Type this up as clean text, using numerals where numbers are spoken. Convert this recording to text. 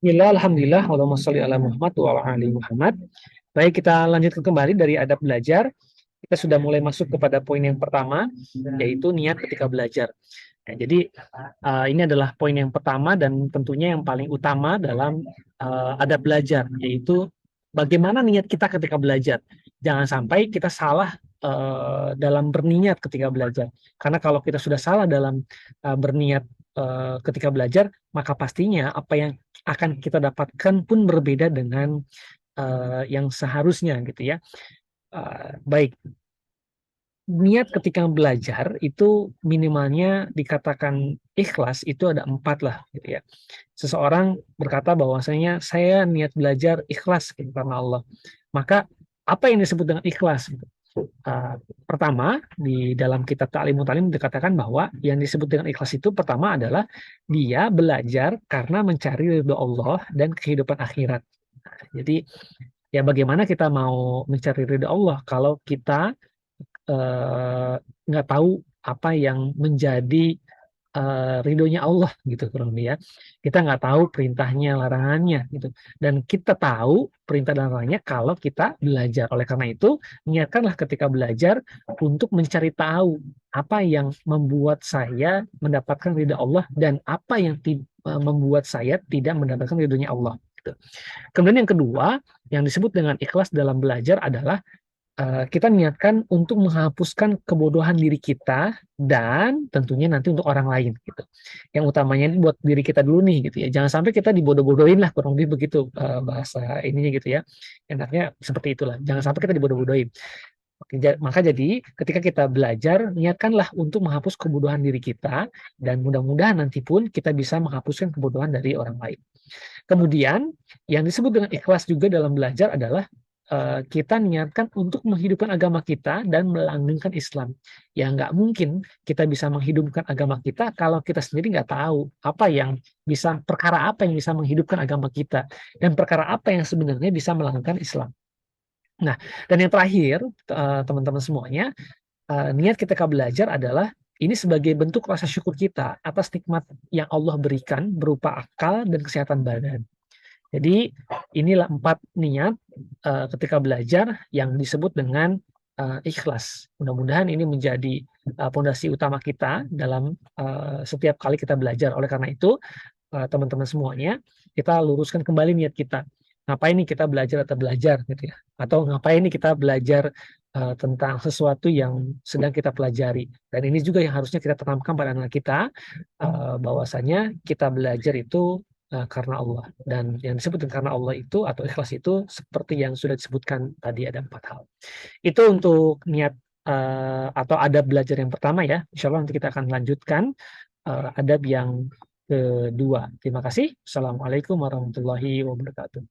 Bismillah, alhamdulillah, Allahumma sholli ala Muhammad wa ala ali Muhammad. Baik, kita lanjutkan kembali dari adab belajar. Kita sudah mulai masuk kepada poin yang pertama, yaitu niat ketika belajar. Ya, jadi ini adalah poin yang pertama dan tentunya yang paling utama dalam adab belajar, yaitu bagaimana niat kita ketika belajar. Jangan sampai kita salah dalam berniat ketika belajar. Karena kalau kita sudah salah dalam berniat ketika belajar, maka pastinya apa yang akan kita dapatkan pun berbeda dengan yang seharusnya gitu ya. Baik, niat ketika belajar itu minimalnya dikatakan ikhlas itu ada 4 lah gitu ya. Seseorang berkata bahwasanya saya niat belajar ikhlas gitu, karena Allah. Maka apa yang disebut dengan ikhlas? Gitu? Pertama, di dalam kitab Ta'limut Ta'lim dikatakan bahwa yang disebut dengan ikhlas itu pertama adalah dia belajar karena mencari ridho Allah dan kehidupan akhirat. Jadi ya bagaimana kita mau mencari ridho Allah kalau kita nggak tahu apa yang menjadi ridhonya Allah gitu kurang lebih ya. Kita nggak tahu perintahnya, larangannya gitu. Dan kita tahu perintah dan larangannya kalau kita belajar. Oleh karena itu, niatkanlah ketika belajar untuk mencari tahu apa yang membuat saya mendapatkan ridha Allah dan apa yang membuat saya tidak mendapatkan ridhonya Allah. Gitu. Kemudian yang kedua, yang disebut dengan ikhlas dalam belajar adalah kita niatkan untuk menghapuskan kebodohan diri kita dan tentunya nanti untuk orang lain gitu. Yang utamanya ini buat diri kita dulu nih gitu ya. Jangan sampai kita dibodoh-bodohin lah, kurang lebih begitu bahasa ininya gitu ya. Enaknya seperti itulah. Jangan sampai kita dibodoh-bodohin. Oke, maka jadi ketika kita belajar, niatkanlah untuk menghapus kebodohan diri kita dan mudah-mudahan nanti pun kita bisa menghapuskan kebodohan dari orang lain. Kemudian yang disebut dengan ikhlas juga dalam belajar adalah kita niatkan untuk menghidupkan agama kita dan melanggengkan Islam. Ya nggak mungkin kita bisa menghidupkan agama kita kalau kita sendiri nggak tahu perkara apa yang bisa menghidupkan agama kita dan perkara apa yang sebenarnya bisa melanggengkan Islam. Nah, dan yang terakhir, teman-teman semuanya, niat ketika belajar adalah ini sebagai bentuk rasa syukur kita atas nikmat yang Allah berikan berupa akal dan kesehatan badan. Jadi inilah 4 niat ketika belajar yang disebut dengan ikhlas. Mudah-mudahan ini menjadi pondasi utama kita dalam setiap kali kita belajar. Oleh karena itu, teman-teman semuanya, kita luruskan kembali niat kita. Ngapain nih kita belajar atau belajar gitu ya? Atau ngapain nih kita belajar tentang sesuatu yang sedang kita pelajari. Dan ini juga yang harusnya kita tanamkan pada anak kita, bahwasanya kita belajar itu karena Allah. Dan yang disebut karena Allah itu atau ikhlas itu seperti yang sudah disebutkan tadi ada 4 hal. Itu untuk niat atau adab belajar yang pertama ya. Insya Allah nanti kita akan lanjutkan adab yang kedua. Terima kasih. Assalamualaikum warahmatullahi wabarakatuh.